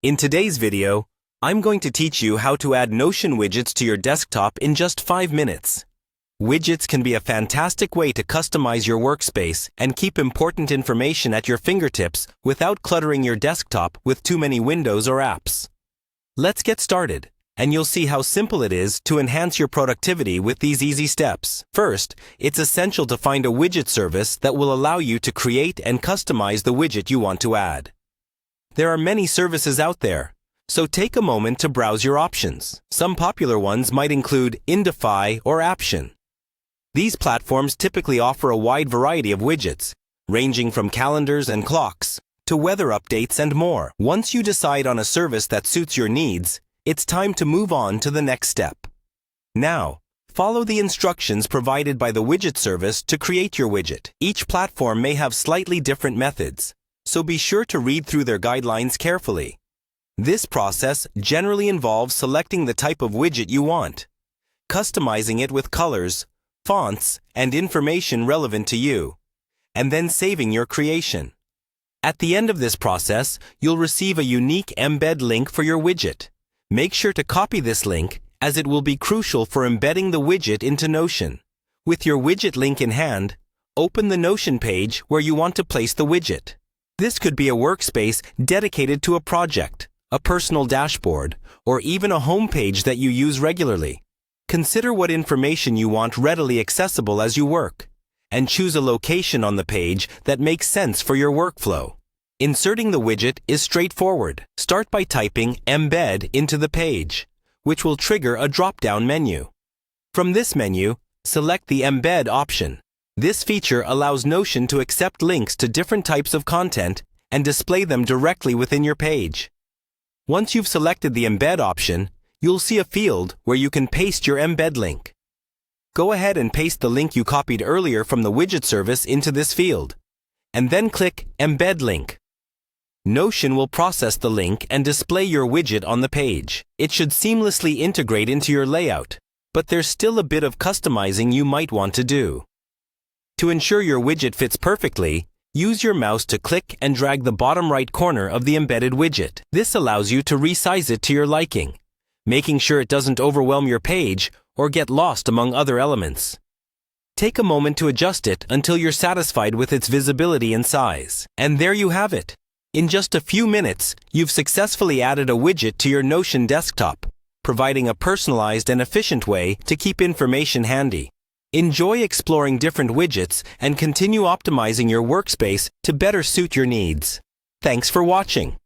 In today's video, I'm going to teach you how to add Notion widgets to your desktop in just 5 minutes. Widgets can be a fantastic way to customize your workspace and keep important information at your fingertips without cluttering your desktop with too many windows or apps. Let's get started, and you'll see how simple it is to enhance your productivity with these easy steps. First, it's essential to find a widget service that will allow you to create and customize the widget you want to add. There are many services out there, so take a moment to browse your options. Some popular ones might include Indify or Aption. These platforms typically offer a wide variety of widgets, ranging from calendars and clocks to weather updates and more. Once you decide on a service that suits your needs, it's time to move on to the next step. Now, follow the instructions provided by the widget service to create your widget. Each platform may have slightly different methods, so be sure to read through their guidelines carefully. This process generally involves selecting the type of widget you want, customizing it with colors, fonts, and information relevant to you, and then saving your creation. At the end of this process, you'll receive a unique embed link for your widget. Make sure to copy this link, as it will be crucial for embedding the widget into Notion. With your widget link in hand, open the Notion page where you want to place the widget. This could be a workspace dedicated to a project, a personal dashboard, or even a home page that you use regularly. Consider what information you want readily accessible as you work, and choose a location on the page that makes sense for your workflow. Inserting the widget is straightforward. Start by typing embed into the page, which will trigger a drop-down menu. From this menu, select the embed option. This feature allows Notion to accept links to different types of content and display them directly within your page. Once you've selected the embed option, you'll see a field where you can paste your embed link. Go ahead and paste the link you copied earlier from the widget service into this field, and then click Embed Link. Notion will process the link and display your widget on the page. It should seamlessly integrate into your layout, but there's still a bit of customizing you might want to do. To ensure your widget fits perfectly, use your mouse to click and drag the bottom right corner of the embedded widget. This allows you to resize it to your liking, making sure it doesn't overwhelm your page or get lost among other elements. Take a moment to adjust it until you're satisfied with its visibility and size. And there you have it. In just a few minutes, you've successfully added a widget to your Notion desktop, providing a personalized and efficient way to keep information handy. Enjoy exploring different widgets and continue optimizing your workspace to better suit your needs. Thanks for watching.